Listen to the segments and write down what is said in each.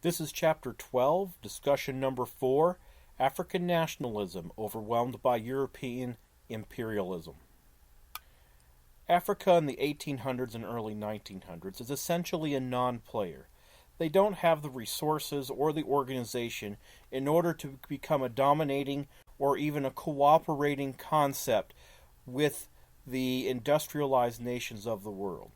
This is Chapter 12, Discussion Number 4, African Nationalism Overwhelmed by European Imperialism. Africa in the 1800s and early 1900s is essentially a non-player. They don't have the resources or the organization in order to become a dominating or even a cooperating concept with the industrialized nations of the world.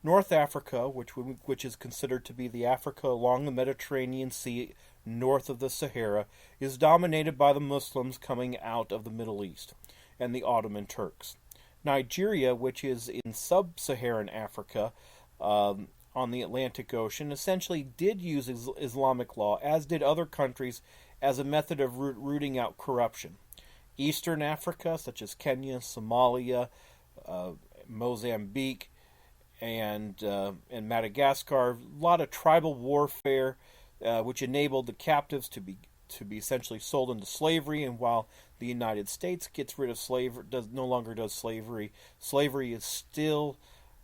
North Africa, which is considered to be the Africa along the Mediterranean Sea north of the Sahara, is dominated by the Muslims coming out of the Middle East and the Ottoman Turks. Nigeria, which is in sub-Saharan Africa on the Atlantic Ocean, essentially did use Islamic law, as did other countries, as a method of rooting out corruption. Eastern Africa, such as Kenya, Somalia, Mozambique, and Madagascar, a lot of tribal warfare, which enabled the captives to be essentially sold into slavery. And while the United States gets rid of slavery, no longer does slavery, slavery is still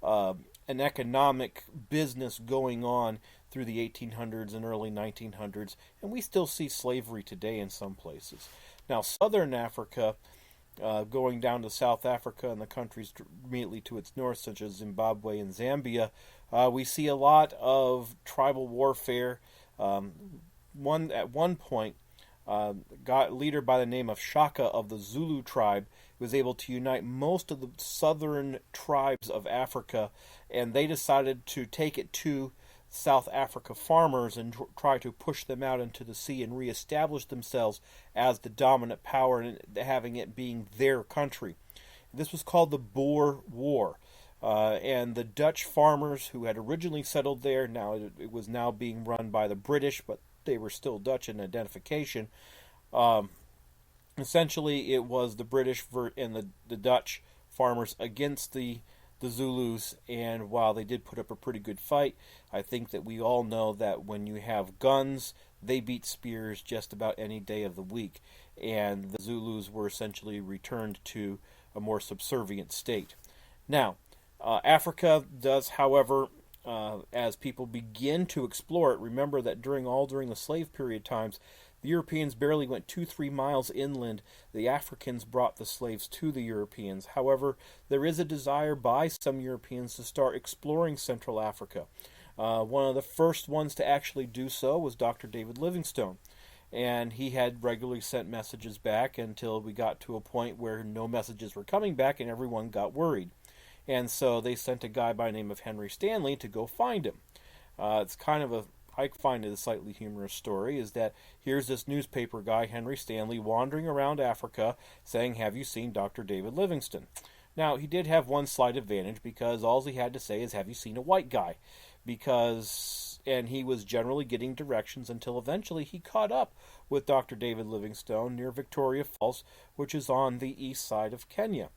an economic business going on through the 1800s and early 1900s, and we still see slavery today in some places. Now, Southern Africa, going down to South Africa and the countries immediately to its north, such as Zimbabwe and Zambia, we see a lot of tribal warfare. At one point, a leader by the name of Shaka of the Zulu tribe was able to unite most of the southern tribes of Africa, and they decided to take it to South Africa farmers and try to push them out into the sea and reestablish themselves as the dominant power, and having it being their country. This was called the Boer War, and the Dutch farmers who had originally settled there, now it was now being run by the British, but they were still Dutch in identification. Essentially, it was the British and the Dutch farmers against the Zulus, and while they did put up a pretty good fight, I think that we all know that when you have guns, they beat spears just about any day of the week, and the Zulus were essentially returned to a more subservient state. Now, Africa does, however, as people begin to explore it, remember that during the slave period times, the Europeans barely went 2-3 miles inland. The Africans brought the slaves to the Europeans. However, there is a desire by some Europeans to start exploring Central Africa. One of the first ones to actually do so was Dr. David Livingstone. And he had regularly sent messages back until we got to a point where no messages were coming back and everyone got worried. And so they sent a guy by the name of Henry Stanley to go find him. It's kind of I find it a slightly humorous story, is that here's this newspaper guy, Henry Stanley, wandering around Africa saying, "Have you seen Dr. David Livingstone?" Now, he did have one slight advantage, because all he had to say is, "Have you seen a white guy?" And he was generally getting directions until eventually he caught up with Dr. David Livingstone near Victoria Falls, which is on the east side of Kenya.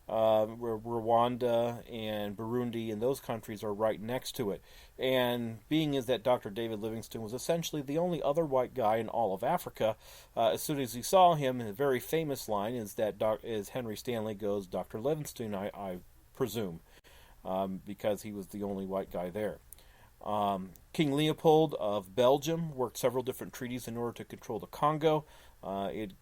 Where Rwanda and Burundi and those countries are right next to it. And being is that Dr. David Livingstone was essentially the only other white guy in all of Africa, as soon as he saw him, a very famous line is that as Henry Stanley goes, "Dr. Livingstone, I presume," because he was the only white guy there. King Leopold of Belgium worked several different treaties in order to control the Congo. It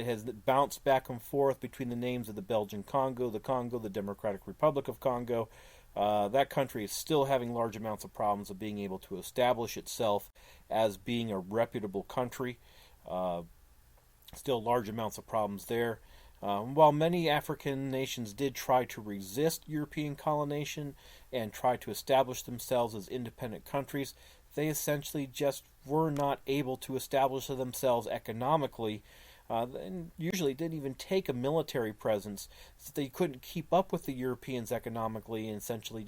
has bounced back and forth between the names of the Belgian Congo, the Democratic Republic of Congo. That country is still having large amounts of problems of being able to establish itself as being a reputable country. Still large amounts of problems there. While many African nations did try to resist European colonization and try to establish themselves as independent countries, they essentially just were not able to establish themselves economically, and usually didn't even take a military presence, so they couldn't keep up with the Europeans economically, and essentially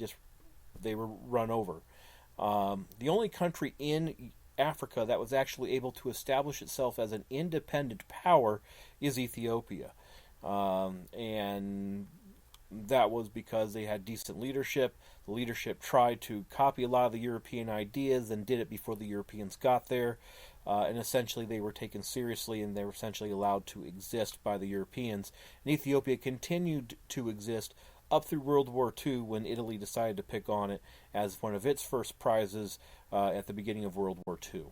they were run over. The only country in Africa that was actually able to establish itself as an independent power is Ethiopia. And that was because they had decent leadership. The leadership tried to copy a lot of the European ideas and did it before the Europeans got there. And essentially they were taken seriously, and they were essentially allowed to exist by the Europeans. And Ethiopia continued to exist up through World War II, when Italy decided to pick on it as one of its first prizes at the beginning of World War II.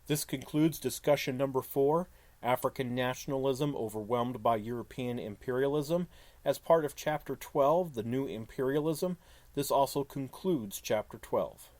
This concludes discussion number 4, African Nationalism Overwhelmed by European Imperialism, as part of Chapter 12, The New Imperialism. This also concludes Chapter 12.